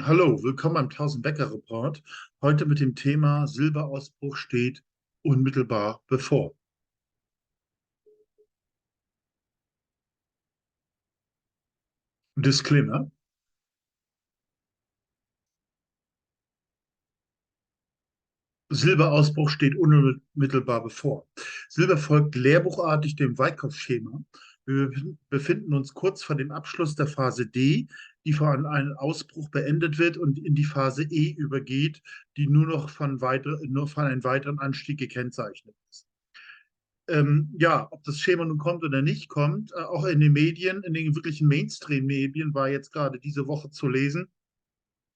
Hallo, willkommen beim 1000 Becker Report. Heute mit dem Thema Silberausbruch steht unmittelbar bevor. Disclaimer. Silberausbruch steht unmittelbar bevor. Silber folgt lehrbuchartig dem Wyckoff-Schema. Wir befinden uns kurz vor dem Abschluss der Phase D, die von einem Ausbruch beendet wird und in die Phase E übergeht, die nur von einem weiteren Anstieg gekennzeichnet ist. Ja, ob das Schema nun kommt oder nicht kommt, auch in den Medien, in den wirklichen Mainstream-Medien war jetzt gerade diese Woche zu lesen,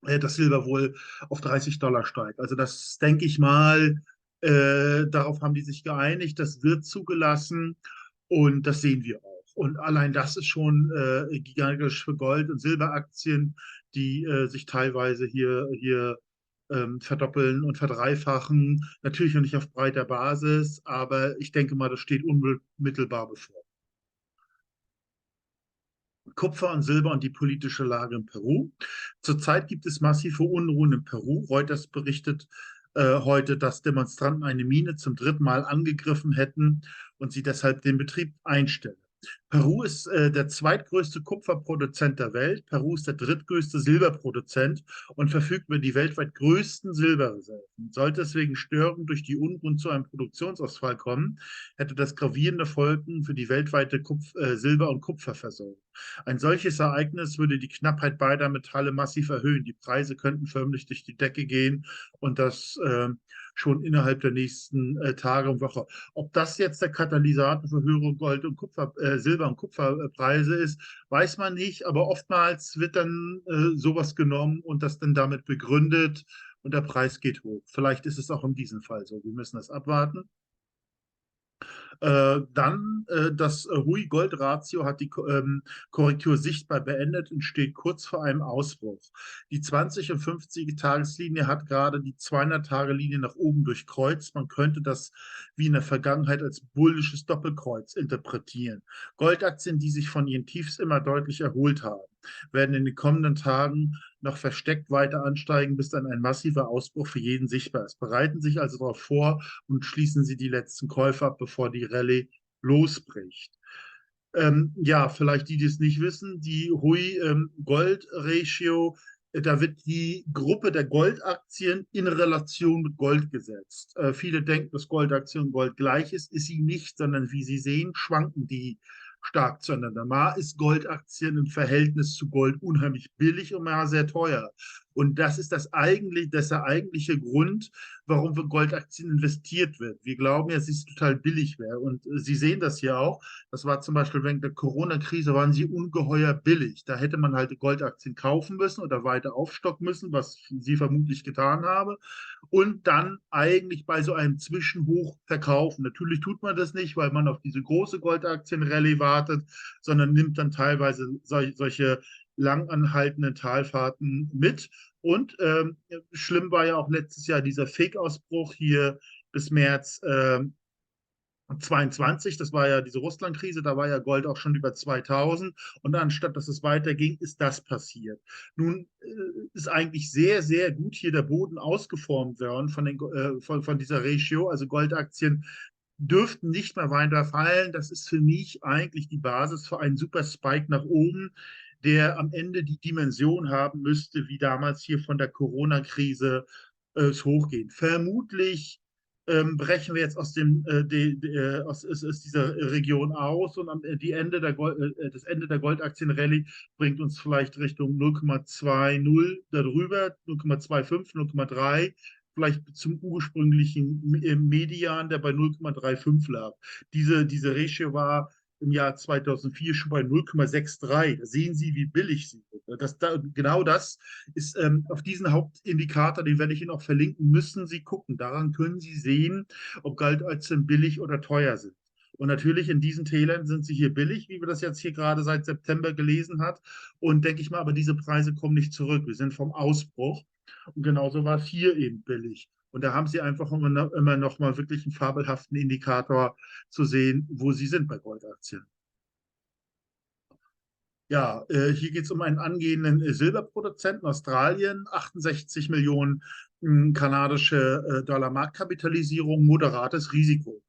dass Silber wohl auf 30 Dollar steigt. Also das denke ich mal, darauf haben die sich geeinigt, das wird zugelassen und das sehen wir auch. Und allein das ist schon gigantisch für Gold- und Silberaktien, die sich teilweise hier verdoppeln und verdreifachen. Natürlich noch nicht auf breiter Basis, aber ich denke mal, das steht unmittelbar bevor. Kupfer und Silber und die politische Lage in Peru. Zurzeit gibt es massive Unruhen in Peru. Reuters berichtet heute, dass Demonstranten eine Mine zum dritten Mal angegriffen hätten und sie deshalb den Betrieb einstellen. Peru ist der zweitgrößte Kupferproduzent der Welt. Peru ist der drittgrößte Silberproduzent und verfügt über die weltweit größten Silberreserven. Sollte es wegen Störungen durch die Unruhen zu einem Produktionsausfall kommen, hätte das gravierende Folgen für die weltweite Silber- und Kupferversorgung. Ein solches Ereignis würde die Knappheit beider Metalle massiv erhöhen. Die Preise könnten förmlich durch die Decke gehen und das schon innerhalb der nächsten Tage und Woche. Ob das jetzt der Katalysator für höhere Gold- und Silber- und Kupferpreise ist, weiß man nicht, aber oftmals wird dann sowas genommen und das dann damit begründet und der Preis geht hoch. Vielleicht ist es auch in diesem Fall so. Wir müssen das abwarten. Das Hui-Gold-Ratio hat die Korrektur sichtbar beendet und steht kurz vor einem Ausbruch. Die 20- und 50-Tageslinie hat gerade die 200-Tage-Linie nach oben durchkreuzt. Man könnte das wie in der Vergangenheit als bullisches Doppelkreuz interpretieren. Goldaktien, die sich von ihren Tiefs immer deutlich erholt haben, werden in den kommenden Tagen noch versteckt weiter ansteigen, bis dann ein massiver Ausbruch für jeden sichtbar ist. Bereiten Sie sich also darauf vor und schließen Sie die letzten Käufe ab, bevor die Rallye losbricht. Ja, vielleicht die, die es nicht wissen, die Hui-Gold-Ratio, da wird die Gruppe der Goldaktien in Relation mit Gold gesetzt. Viele denken, dass Goldaktien und Gold gleich ist sie nicht, sondern wie Sie sehen, schwanken die stark zueinander. Mal ist Goldaktien im Verhältnis zu Gold unheimlich billig und mal sehr teuer. Und das ist der eigentliche Grund, warum für Goldaktien investiert wird. Wir glauben ja, dass es total billig wäre. Und Sie sehen das hier auch. Das war zum Beispiel während der Corona-Krise, waren sie ungeheuer billig. Da hätte man halt Goldaktien kaufen müssen oder weiter aufstocken müssen, was sie vermutlich getan haben. Und dann eigentlich bei so einem Zwischenhoch verkaufen. Natürlich tut man das nicht, weil man auf diese große Goldaktien-Rallye wartet, sondern nimmt dann teilweise solche langanhaltenden Talfahrten mit. Und schlimm war ja auch letztes Jahr dieser Fake-Ausbruch hier bis März 22, das war ja diese Russland-Krise, da war ja Gold auch schon über 2000 und anstatt dass es weiterging, ist das passiert. Nun ist eigentlich sehr, sehr gut hier der Boden ausgeformt worden von dieser Ratio, also Goldaktien dürften nicht mehr weiter fallen. Das ist für mich eigentlich die Basis für einen super Spike nach oben, der am Ende die Dimension haben müsste, wie damals hier von der Corona-Krise es hochgeht. Vermutlich brechen wir jetzt aus dieser Region aus und das Ende der Goldaktienrallye bringt uns vielleicht Richtung 0,20 darüber, 0,25, 0,3, vielleicht zum ursprünglichen Median, der bei 0,35 lag. Diese Ratio war im Jahr 2004 schon bei 0,63. Da sehen Sie, wie billig sie sind. Genau das ist auf diesen Hauptindikator, den werde ich Ihnen auch verlinken, müssen Sie gucken. Daran können Sie sehen, ob Goldaktien billig oder teuer sind. Und natürlich in diesen Tälern sind sie hier billig, wie wir das jetzt hier gerade seit September gelesen hat. Und denke ich mal, aber diese Preise kommen nicht zurück. Wir sind vom Ausbruch. Und genauso war es hier eben billig. Und da haben Sie einfach immer noch mal wirklich einen fabelhaften Indikator zu sehen, wo Sie sind bei Goldaktien. Ja, hier geht es um einen angehenden Silberproduzenten Australien, 68 Millionen kanadische Dollar Marktkapitalisierung, moderates Risiko.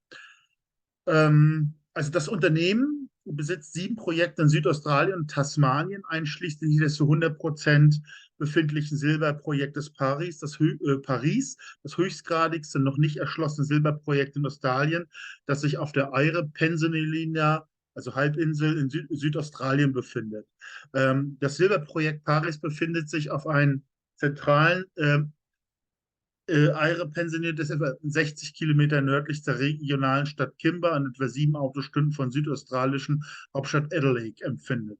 Also das Unternehmen besitzt 7 Projekte in Südaustralien und Tasmanien, einschließlich des zu 100% befindlichen Silberprojektes Paris, das höchstgradigste noch nicht erschlossene Silberprojekt in Australien, das sich auf der Eyre Peninsula, also Halbinsel in Südaustralien befindet. Das Silberprojekt Paris befindet sich auf einem zentralen Eyre pensioniert ist etwa 60 Kilometer nördlich der regionalen Stadt Kimber und etwa 7 Autostunden von südaustralischen Hauptstadt Adelaide entfernt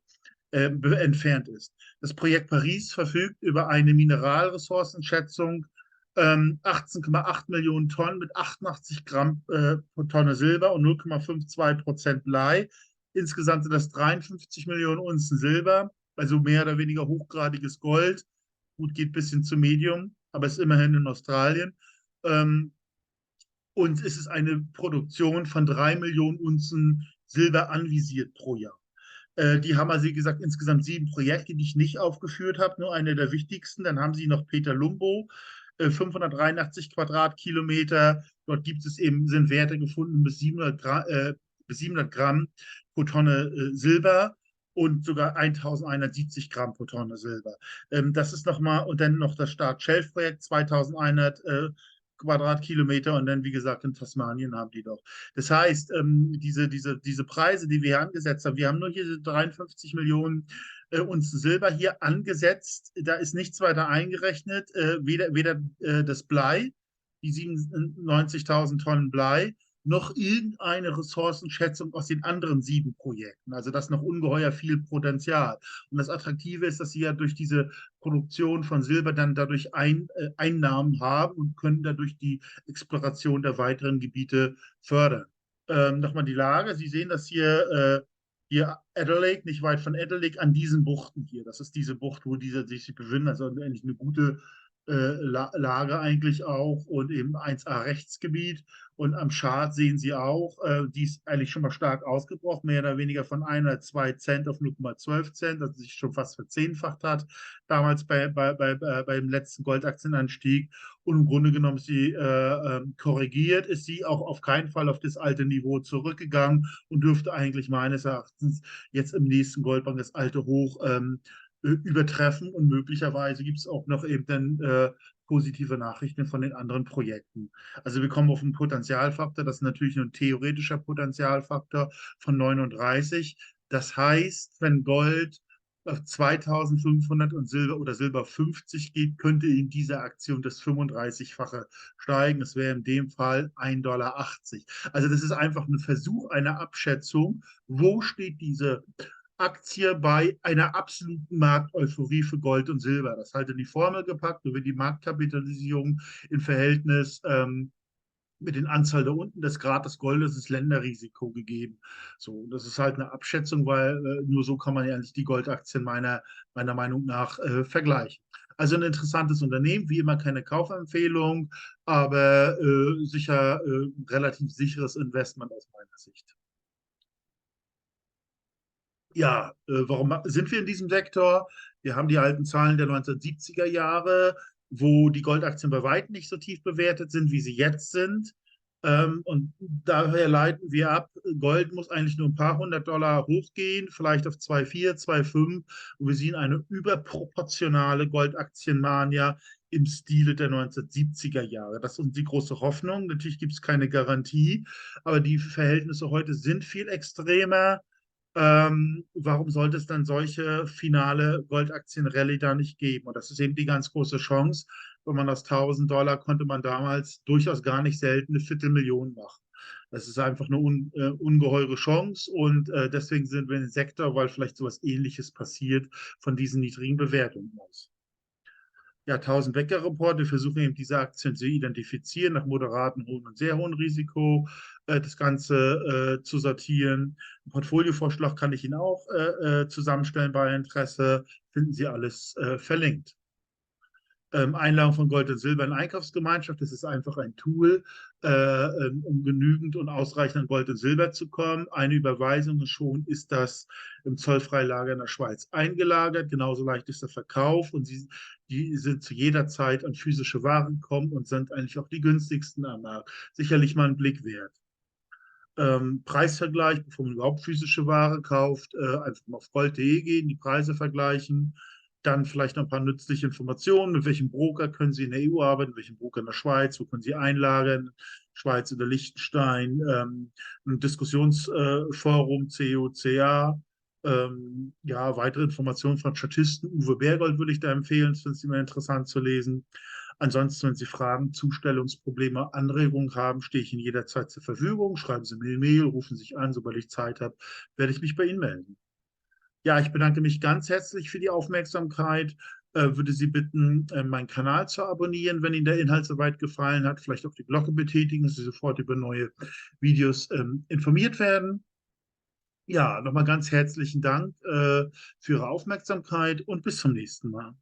ist. Das Projekt Paris verfügt über eine Mineralressourcenschätzung 18,8 Millionen Tonnen mit 88 Gramm pro Tonne Silber und 0,52% Blei. Insgesamt sind das 53 Millionen Unzen Silber, also mehr oder weniger hochgradiges Gold. Gut, geht bis hin zu Medium, aber ist immerhin in Australien. Ähm, und es ist eine Produktion von 3 Millionen Unzen Silber anvisiert pro Jahr. Die haben also, wie gesagt, insgesamt 7 Projekte, die ich nicht aufgeführt habe, nur eine der wichtigsten. Dann haben sie noch Peterlumbo, 583 Quadratkilometer. Dort gibt es eben, sind Werte gefunden bis 700 Gramm pro Tonne Silber und sogar 1170 Gramm pro Tonne Silber. Das ist nochmal, und dann noch das Start-Shelf-Projekt, 2100 Quadratkilometer und dann, wie gesagt, in Tasmanien haben die doch. Das heißt, diese Preise, die wir hier angesetzt haben, wir haben nur hier 53 Millionen Unzen Silber hier angesetzt. Da ist nichts weiter eingerechnet, weder das Blei, die 97.000 Tonnen Blei, noch irgendeine Ressourcenschätzung aus den anderen 7 Projekten. Also das noch ungeheuer viel Potenzial. Und das Attraktive ist, dass sie ja durch diese Produktion von Silber dann dadurch Einnahmen haben und können dadurch die Exploration der weiteren Gebiete fördern. Nochmal die Lage. Sie sehen das hier Adelaide, nicht weit von Adelaide, an diesen Buchten hier. Das ist diese Bucht, wo diese sich befinden. Also eigentlich eine gute Lage eigentlich auch und eben 1A Rechtsgebiet. Und am Chart sehen Sie auch, die ist eigentlich schon mal stark ausgebrochen, mehr oder weniger von 1 oder 2 Cent auf 0,12 Cent, also sich schon fast verzehnfacht hat, damals beim letzten Goldaktienanstieg. Und im Grunde genommen ist sie korrigiert, ist sie auch auf keinen Fall auf das alte Niveau zurückgegangen und dürfte eigentlich meines Erachtens jetzt im nächsten Goldbank das alte Hoch übertreffen. Und möglicherweise gibt es auch noch eben dann positive Nachrichten von den anderen Projekten. Also wir kommen auf einen Potentialfaktor, das ist natürlich nur ein theoretischer Potentialfaktor von 39. Das heißt, wenn Gold auf 2500 und Silber 50 geht, könnte in dieser Aktion das 35-fache steigen. Es wäre in dem Fall 1,80 $. Also das ist einfach ein Versuch einer Abschätzung, wo steht diese Aktie bei einer absoluten Markteuphorie für Gold und Silber. Das halt in die Formel gepackt, über die Marktkapitalisierung im Verhältnis mit den Anzahl da unten des Grad des Goldes ist Länderrisiko gegeben. So, das ist halt eine Abschätzung, weil nur so kann man ja nicht die Goldaktien meiner Meinung nach vergleichen. Also ein interessantes Unternehmen, wie immer keine Kaufempfehlung, aber sicher relativ sicheres Investment aus meiner Sicht. Ja, warum sind wir in diesem Sektor? Wir haben die alten Zahlen der 1970er Jahre, wo die Goldaktien bei weitem nicht so tief bewertet sind, wie sie jetzt sind. Und daher leiten wir ab, Gold muss eigentlich nur ein paar $100 hochgehen, vielleicht auf 2,4, 2,5. Und wir sehen eine überproportionale Goldaktienmania im Stile der 1970er Jahre. Das ist die große Hoffnung. Natürlich gibt es keine Garantie, aber die Verhältnisse heute sind viel extremer. Warum sollte es dann solche finale Goldaktien-Rallye da nicht geben? Und das ist eben die ganz große Chance. Wenn man aus $1.000 konnte man damals durchaus gar nicht selten eine Viertelmillion machen. Das ist einfach eine ungeheure Chance und deswegen sind wir im Sektor, weil vielleicht sowas Ähnliches passiert, von diesen niedrigen Bewertungen aus. Ja, 1000-Wecker-Report. Wir versuchen eben diese Aktien zu identifizieren, nach moderaten, hohen und sehr hohen Risiko das Ganze zu sortieren. Ein Portfoliovorschlag kann ich Ihnen auch zusammenstellen bei Interesse. Finden Sie alles verlinkt. Einlagerung von Gold und Silber in Einkaufsgemeinschaft. Das ist einfach ein Tool, um genügend und ausreichend an Gold und Silber zu kommen. Eine Überweisung und schon ist das im zollfreien Lager in der Schweiz eingelagert. Genauso leicht ist der Verkauf und die sind zu jeder Zeit an physische Waren gekommen und sind eigentlich auch die günstigsten am Markt. Sicherlich mal einen Blick wert. Preisvergleich, bevor man überhaupt physische Ware kauft, einfach mal auf gold.de gehen, die Preise vergleichen, dann vielleicht noch ein paar nützliche Informationen, mit welchem Broker können Sie in der EU arbeiten, mit welchem Broker in der Schweiz, wo können Sie einlagern, Schweiz oder Liechtenstein, ein Diskussionsforum, COCA, ja, weitere Informationen von Statisten. Uwe Bergold würde ich da empfehlen, das finde ich immer interessant zu lesen. Ansonsten, wenn Sie Fragen, Zustellungsprobleme, Anregungen haben, stehe ich Ihnen jederzeit zur Verfügung. Schreiben Sie mir eine Mail, rufen Sie sich an, sobald ich Zeit habe, werde ich mich bei Ihnen melden. Ja, ich bedanke mich ganz herzlich für die Aufmerksamkeit. Würde Sie bitten, meinen Kanal zu abonnieren, wenn Ihnen der Inhalt soweit gefallen hat. Vielleicht auch die Glocke betätigen, dass Sie sofort über neue Videos informiert werden. Ja, nochmal ganz herzlichen Dank für Ihre Aufmerksamkeit und bis zum nächsten Mal.